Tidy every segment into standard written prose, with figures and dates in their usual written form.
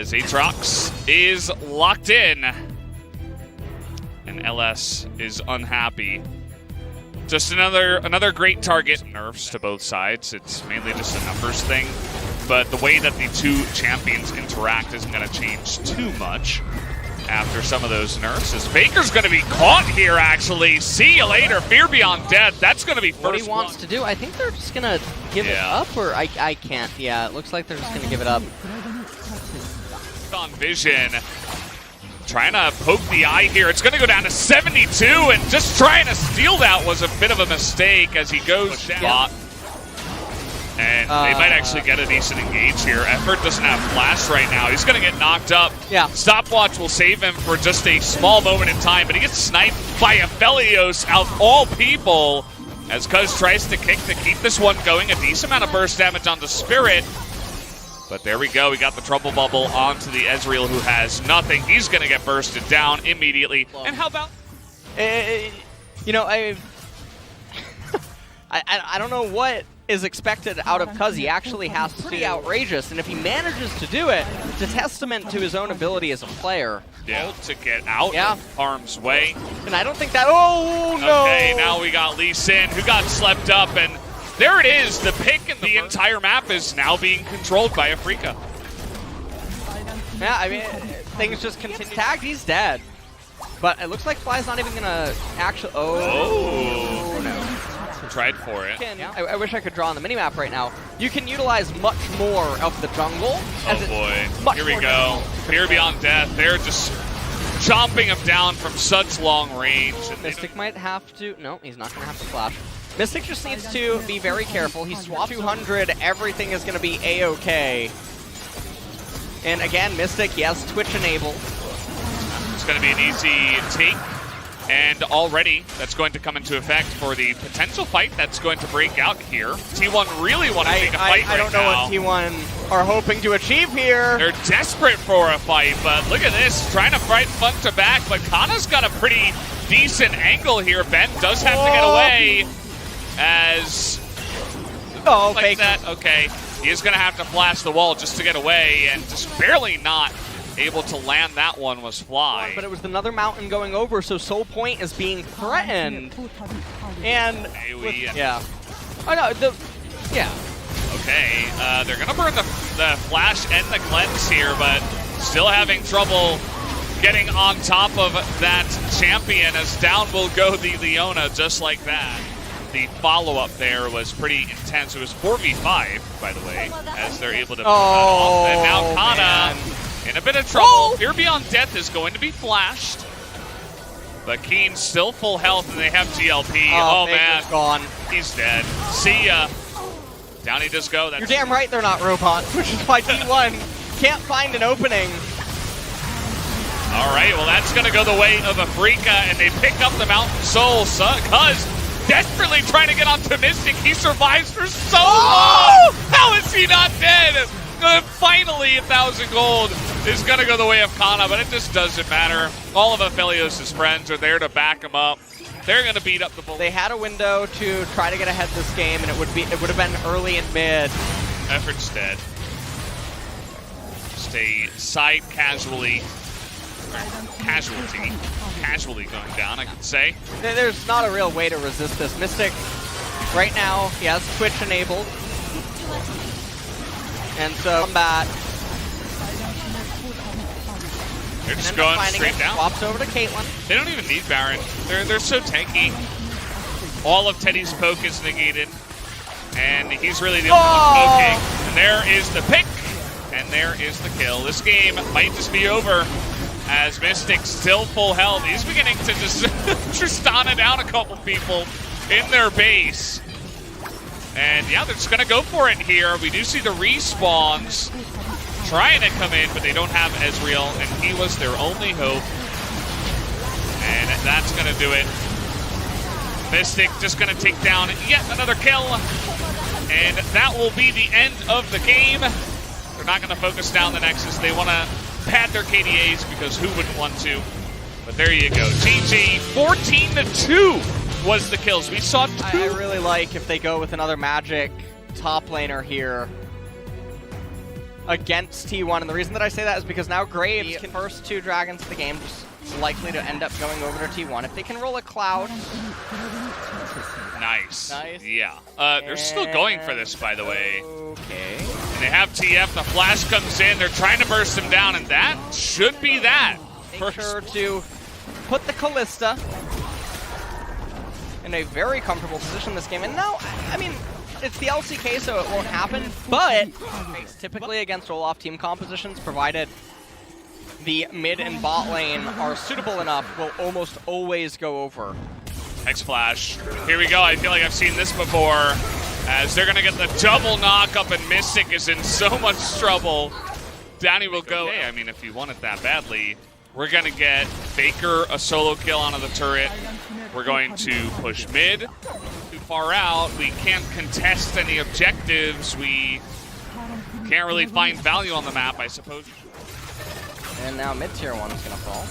as Aatrox is locked in. And LS is unhappy. Just another great target. Nerfs to both sides. It's mainly just a numbers thing. But the way that the two champions interact isn't going to change too much after some of those nerfs. As Faker's going to be caught here, actually. See you later. Fear Beyond Death. That's going to be first What he wants to do, I think they're just going to give it up, or I can't. Yeah, it looks like they're just going to give it up. On Vision. Trying to poke the eye here. It's going to go down to 72, and just trying to steal that was a bit of a mistake as he goes down. Yeah. And they might actually get a decent engage here. Effort doesn't have flash right now. He's going to get knocked up. Yeah. Stopwatch will save him for just a small moment in time, but he gets sniped by Aphelios out of all people as Cuz tries to kick to keep this one going. A decent amount of burst damage on the Spirit. But there we go. We got the trouble bubble onto the Ezreal, who has nothing. He's going to get bursted down immediately. And how about... You know, I don't know what is expected out of Cuz. He actually has to be outrageous, and if he manages to do it, it's a testament to his own ability as a player. Yeah, to get out of harm's way. And I don't think that... Oh, no! Okay, now we got Lee Sin, who got slept up, and there it is. The pick and the entire map is now being controlled by Afreeca. Yeah, I mean, things just continue. Tagged, he's dead. But it looks like Fly's not even going to actually... Oh, no. Tried for it. I wish I could draw on the minimap right now. You can utilize much more of the jungle. Oh boy, here we go. Fear Beyond Death. They're just chomping him down from such long range. And Mystic might have to... No, he's not going to have to flash. Mystic just needs to be very careful. He swapped 200. Everything is going to be A-okay. And again, Mystic, he has Twitch enabled. It's going to be an easy take. And already, that's going to come into effect for the potential fight that's going to break out here. T1 really want to take a fight I don't know what T1 are hoping to achieve here. They're desperate for a fight, but look at this. Trying to fight front to back, but Kana's got a pretty decent angle here. Ben does have to get away as... Oh, like fake that. Okay, he is going to have to flash the wall just to get away, and just barely not able to land that one was Fly. But it was another mountain going over, so Soul Point is being threatened. And yeah. Oh no, yeah. Okay, they're gonna burn the flash and the cleanse here, but still having trouble getting on top of that champion, as down will go the Leona just like that. The follow-up there was pretty intense. It was 4v5, by the way, as they're able to pull that off. And now Kana in a bit of trouble. Fear Beyond Death is going to be flashed. But Keen's still full health, and they have GLP. Oh man, gone. He's dead. See ya. Down he does go. You're damn right they're not robots, which is why T1 can't find an opening. All right, well that's going to go the way of Afreeca, and they pick up the Mountain Soul. Cuz desperately trying to get onto Mystic. He survives for so long. How is he not dead? Finally, 1,000 gold is going to go the way of Kana, but it just doesn't matter. All of Aphelios' friends are there to back him up. They're going to beat up the Bulls. They had a window to try to get ahead this game, and it would have been early and mid. Effort's dead. Just a side casualty going down, I could say. There's not a real way to resist this. Mystic, right now, he has Twitch enabled. And so, combat. They're just going straight down. Swaps over to Caitlyn. They don't even need Baron. They're so tanky. All of Teddy's poke is negated. And he's really the only one poking. And there is the pick. And there is the kill. This game might just be over, as Mystic's still full health. He's beginning to just Tristana down a couple people in their base. And yeah, they're just going to go for it here. We do see the respawns trying to come in, but they don't have Ezreal, and he was their only hope. And that's going to do it. Mystic just going to take down yet another kill. And that will be the end of the game. They're not going to focus down the Nexus. They want to pad their KDAs, because who wouldn't want to? But there you go. GG, 14-2. Was the kills. We saw 2. I really like if they go with another Magic top laner here. against T1, and the reason that I say that is because now Graves, the first 2 dragons of the game, just likely to end up going over to T1. If they can roll a Cloud. Nice. Nice. Yeah. They're still going for this, by the way. Okay. And they have TF. The flash comes in. They're trying to burst him down, and that should be that. Make sure to put the Callista in a very comfortable position this game. And now, I mean, it's the LCK, so it won't happen, but typically against Olaf team compositions, provided the mid and bot lane are suitable enough, will almost always go over. X-Flash. Here we go. I feel like I've seen this before, as they're going to get the double knock up, and Mystic is in so much trouble. Downey will go. Hey, I mean, if you want it that badly, we're going to get Faker a solo kill onto the turret. We're going to push mid. Too far out. We can't contest any objectives. We can't really find value on the map, I suppose. And now mid-tier 1 is going to fall.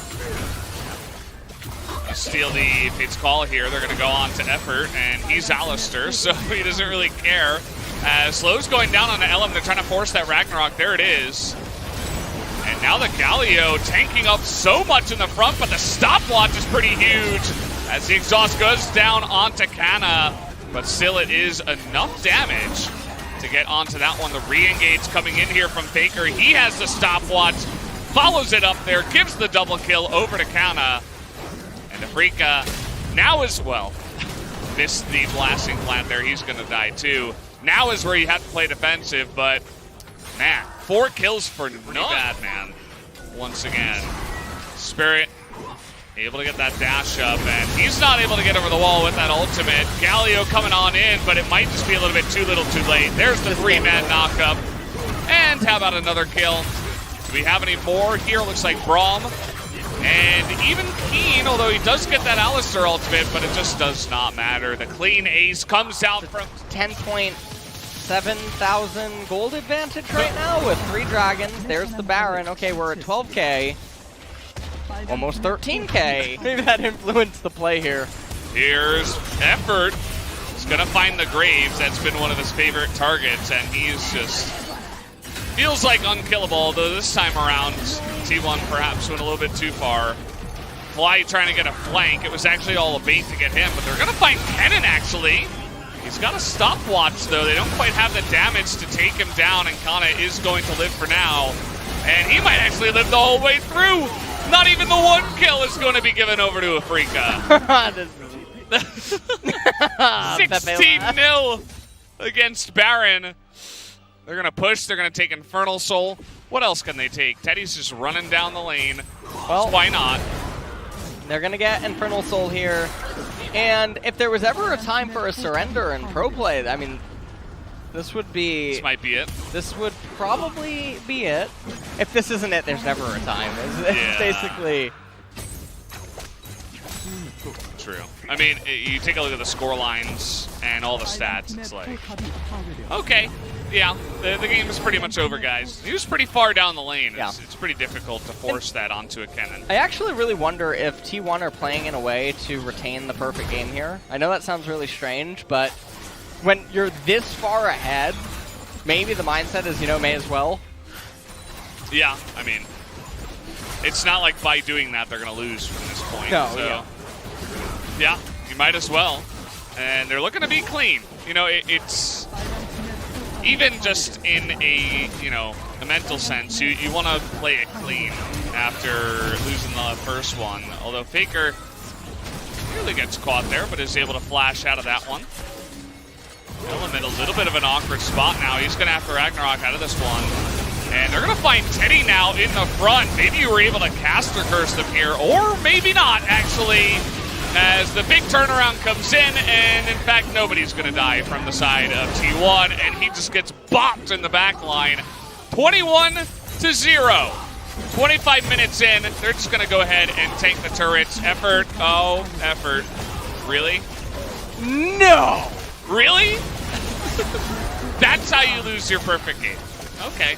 Steal the Fate's Call here. They're going to go on to Effort, and he's Alistair, so he doesn't really care. As Slow's going down on the LM, they're trying to force that Ragnarok. There it is. And now the Galio tanking up so much in the front, but the stopwatch is pretty huge as the exhaust goes down onto Kana. But still, it is enough damage to get onto that one. The re-engage coming in here from Faker. He has the stopwatch, follows it up there, gives the double kill over to Kana. And Afreeca now as well missed the blasting plant there. He's going to die too. Now is where you have to play defensive, but man, 4 kills for no bad, man. Once again, Spirit able to get that dash up, and he's not able to get over the wall with that ultimate. Galio coming on in, but it might just be a little bit too little too late. There's the 3-man knockup. And how about another kill? Do we have any more here? Looks like Braum. And even Keen, although he does get that Alistair ultimate, but it just does not matter. The clean ace comes out from 10,700 gold advantage right now with 3 dragons. There's the Baron. Okay, we're at 12K. Almost 13K. Maybe that influenced the play here. Here's Effort. He's going to find the Graves. That's been one of his favorite targets, and he's just feels like unkillable, though this time around, T1 perhaps went a little bit too far. Fly trying to get a flank. It was actually all a bait to get him, but they're going to find Kennen, actually. He's got a stopwatch, though. They don't quite have the damage to take him down, and Kana is going to live for now. And he might actually live the whole way through. Not even the 1 kill is going to be given over to Afreeca. 16-0 against Baron. They're going to push. They're going to take Infernal Soul. What else can they take? Teddy's just running down the lane. Well, why not? They're going to get Infernal Soul here. And if there was ever a time for a surrender in pro play, I mean, this would be... This might be it. This would probably be it. If this isn't it, there's never a time. It's basically... True. I mean, you take a look at the score lines and all the stats, it's like, okay, yeah, the game is pretty much over, guys. He was pretty far down the lane. It's pretty difficult to force that onto a Kennen. I actually really wonder if T1 are playing in a way to retain the perfect game here. I know that sounds really strange, but when you're this far ahead, maybe the mindset is, you know, may as well. Yeah, I mean, it's not like by doing that they're going to lose from this point. No, so. Yeah, you might as well. And they're looking to be clean. You know, it's even just in a, you know, a mental sense, you want to play it clean after losing the first one. Although Faker really gets caught there, but is able to flash out of that one. Element, a little bit of an awkward spot now. He's going to have to Ragnarok out of this one. And they're going to find Teddy now in the front. Maybe you were able to caster curse them here, or maybe not, actually. As the big turnaround comes in, and in fact, nobody's going to die from the side of T1, and he just gets bopped in the back line. 21-0. 25 minutes in, they're just going to go ahead and tank the turrets. Effort. Oh, Effort. Really? No! Really? That's how you lose your perfect game. Okay.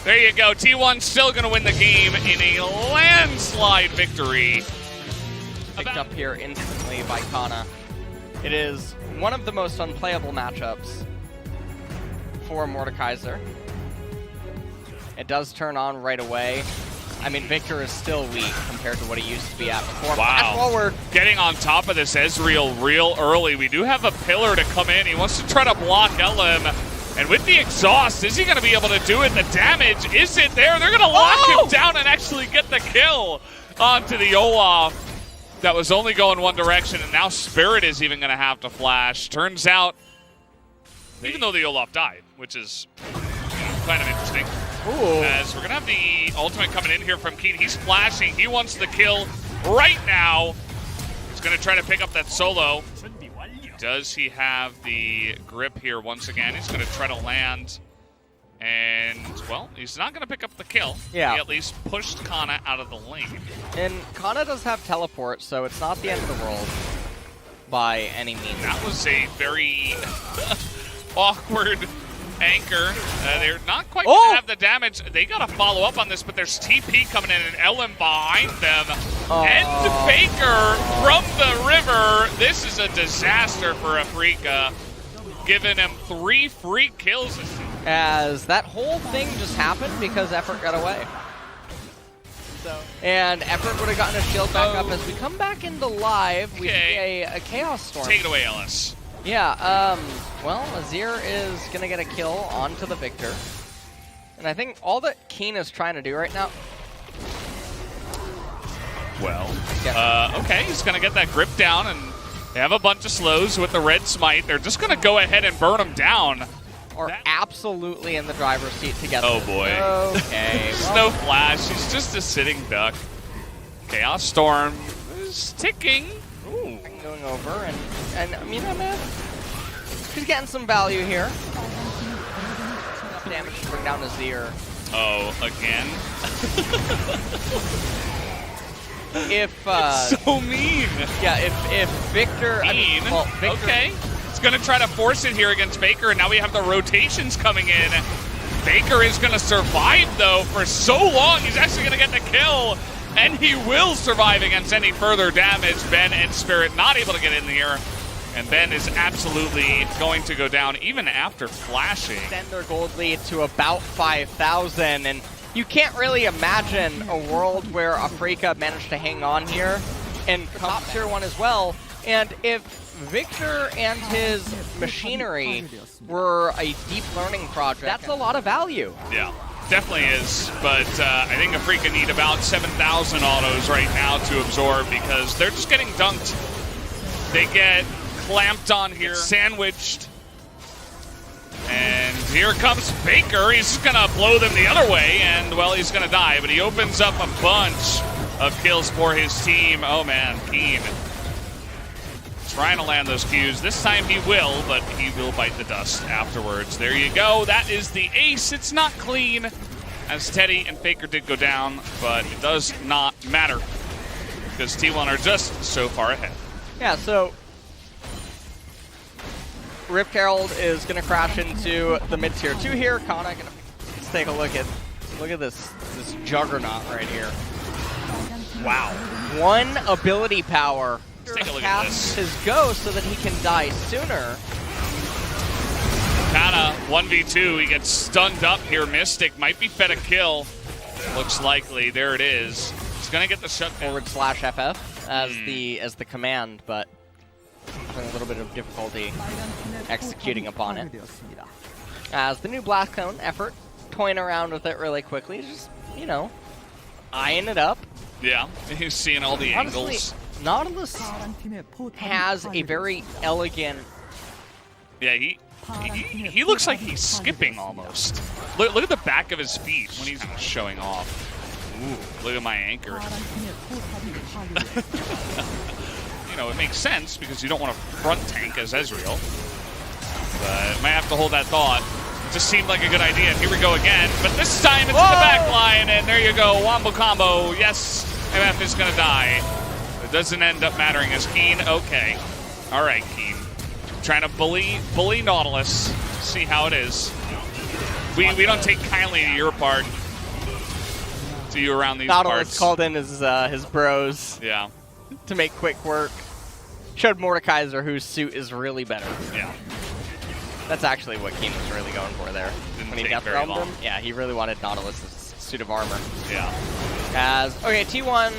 There you go. T1 still going to win the game in a landslide victory. Picked up here instantly by Kana. It is one of the most unplayable matchups for Mordekaiser. It does turn on right away. I mean, Victor is still weak compared to what he used to be at before. Wow. Fast forward. Getting on top of this Ezreal real early. We do have a pillar to come in. He wants to try to block LM. And with the exhaust, is he going to be able to do it? The damage isn't there. They're going to lock him down and actually get the kill onto the Olaf. That was only going one direction, and now Spirit is even going to have to flash. Turns out, even though the Olaf died, which is kind of interesting. Ooh. As we're going to have the ultimate coming in here from Keen. He's flashing. He wants the kill right now. He's going to try to pick up that solo. Does he have the grip here once again? He's going to try to land. And, well, he's not going to pick up the kill. Yeah. He at least pushed Kana out of the lane. And Kana does have teleport, so it's not the end of the world by any means. That was a very awkward anchor. They're not quite going to have the damage. They got to follow up on this, but there's TP coming in and LM behind them. And Faker from the river. This is a disaster for Afreeca, giving him 3 free kills. As that whole thing just happened because Effort got away. And Effort would have gotten his shield back up. As we come back into live, we see a Chaos Storm. Take it away, Ellis. Yeah, well, Azir is going to get a kill onto the Victor. And I think all that Keen is trying to do right now... Well, okay, he's going to get that grip down, and they have a bunch of slows with the red smite. They're just going to go ahead and burn him down. Are absolutely in the driver's seat together. Oh, boy. Okay. There's no flash. He's just a sitting duck. Chaos Storm is ticking. Ooh. Going over, and you know, man, he's getting some value here. Enough damage to bring down his ear. Oh, again? If so mean. Yeah, if Victor, mean. Victor, okay. He's gonna try to force it here against Faker, and now we have the rotations coming in. Faker is gonna survive though for so long. He's actually gonna get the kill. And he will survive against any further damage. Ben and Spirit not able to get in the air. And Ben is absolutely going to go down even after flashing. Extend their gold lead to about 5,000. And you can't really imagine a world where Afreeca managed to hang on here and top tier 1 as well. And if Victor and his machinery were a deep learning project, that's a lot of value. Yeah. Definitely is, but I think Afreeca need about 7,000 autos right now to absorb because they're just getting dunked. They get clamped on here, sandwiched. And here comes Faker. He's just going to blow them the other way, and, well, he's going to die. But he opens up a bunch of kills for his team. Oh, man, Keen. Trying to land those Qs. This time he will, but he will bite the dust afterwards. There you go. That is the ace. It's not clean, as Teddy and Faker did go down, but it does not matter because T1 are just so far ahead. Yeah, so Rip Herald is going to crash into the mid-tier 2 here. Kana going to let's take a look at this juggernaut right here. Wow. 1 ability power. Let's take a look at this. His go so that he can die sooner. Kana 1v2. He gets stunned up here. Mystic might be fed a kill. Looks likely. There it is. He's gonna get the shutdown. /FF as the command, but having a little bit of difficulty executing upon it. As the new Blast Cone Effort, toying around with it really quickly, just, you know, eyeing it up. Yeah, he's seeing all the angles. Nautilus has a very elegant... Yeah, he looks like he's skipping almost. Look at the back of his feet when he's showing off. Ooh, look at my anchor. You know, it makes sense because you don't want to front tank as Ezreal. But might have to hold that thought. It just seemed like a good idea. And here we go again. But this time it's in the back line, and there you go. Wombo combo. Yes, MF is going to die. It doesn't end up mattering as Keen. Okay. All right, Keen. Trying to bully Nautilus. See how it is. We don't take kindly to your part. To you around these Nautilus parts. called in his bros. Yeah. To make quick work. Showed Mordekaiser whose suit is really better. Yeah. That's actually what Keen was really going for there. when he take death very realmed long. him. Yeah, he really wanted Nautilus's suit of armor. Yeah. Okay, T1,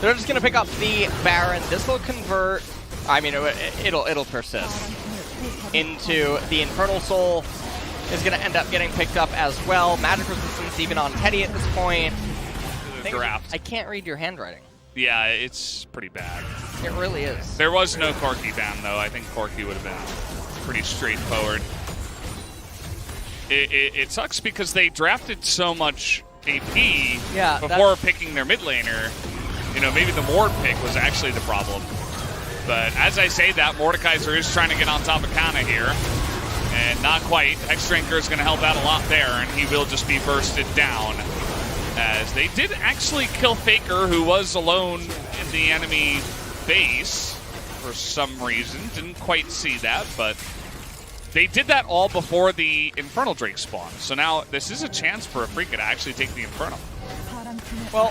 they're just gonna pick up the Baron. This will convert. I mean, it'll persist into the Infernal Soul. Is gonna end up getting picked up as well. Magic resistance even on Teddy at this point. Draft. I can't read your handwriting. Yeah, it's pretty bad. It really is. There was no Corki ban, though. I think Corki would have been pretty straightforward. It sucks because they drafted so much AP before picking their mid laner. You know, maybe the Mord pick was actually the problem. But as I say that, Mordekaiser is trying to get on top of Kana here. And not quite. Hexdrinker is going to help out a lot there, and he will just be bursted down. As they did actually kill Faker, who was alone in the enemy base for some reason. Didn't quite see that, but they did that all before the Infernal Drake spawn. So now this is a chance for Afreeca to actually take the Infernal. Well,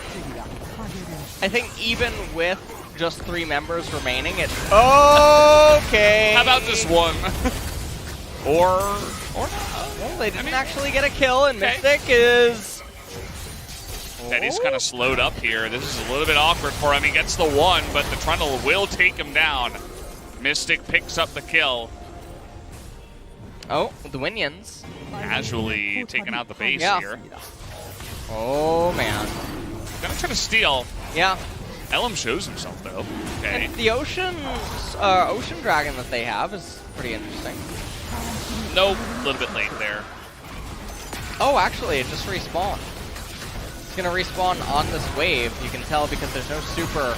I think even with just 3 members remaining, it's okay. How about just one? or not? Well, they didn't actually get a kill, and Mystic is... Teddy's kind of slowed up here. This is a little bit awkward for him. He gets the 1, but the Trundle will take him down. Mystic picks up the kill. Oh, the Winions. Casually taking out the base here. Oh, man. Gonna try to steal. Yeah. Elam shows himself, though. Okay. And the Ocean Dragon that they have is pretty interesting. Nope, a little bit late there. Oh, actually, it just respawned. It's gonna respawn on this wave. You can tell because there's no super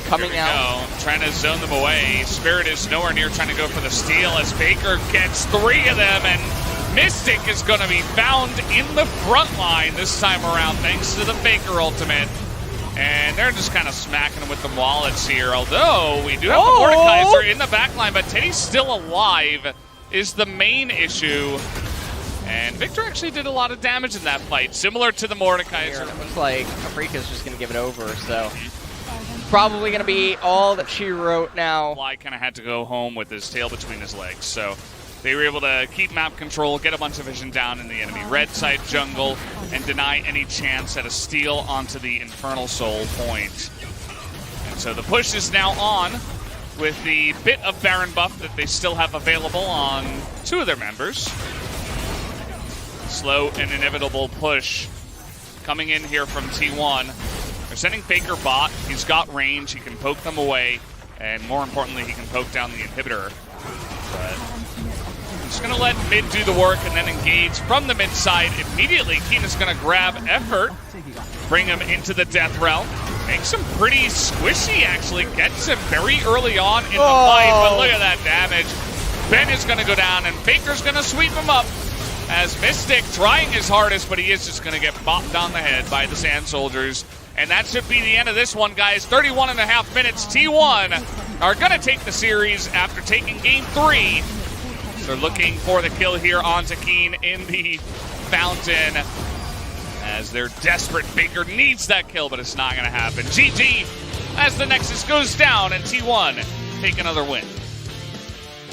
coming out. Trying to zone them away. Spirit is nowhere near trying to go for the steal as Faker gets 3 of them, and Mystic is gonna be found in the front line this time around thanks to the Faker ultimate. And they're just kind of smacking them with the wallets here, although we do have the Mordekaiser in the backline, but Teddy's still alive is the main issue. And Victor actually did a lot of damage in that fight, similar to the Mordekaiser. It looks like Afreeca's just going to give it over, so probably going to be all that she wrote now. Fly kind of had to go home with his tail between his legs, so they were able to keep map control, get a bunch of vision down in the enemy red side jungle, and deny any chance at a steal onto the Infernal Soul point. And so the push is now on with the bit of Baron buff that they still have available on 2 of their members. Slow and inevitable push coming in here from T1. They're sending Faker bot. He's got range. He can poke them away. And more importantly, he can poke down the inhibitor. But just going to let mid do the work and then engage from the mid side immediately. Keena's going to grab effort, bring him into the death realm. Makes him pretty squishy, actually. Gets him very early on in the fight. But look at that damage. Ben is going to go down, and Faker's going to sweep him up. As Mystic trying his hardest, but he is just going to get bopped on the head by the Sand Soldiers. And that should be the end of this one, guys. 31.5 minutes. T1 are going to take the series after taking game 3. So they're looking for the kill here on Keen in the fountain. As they're desperate. Faker needs that kill, but it's not going to happen. GG as the Nexus goes down, and T1 take another win.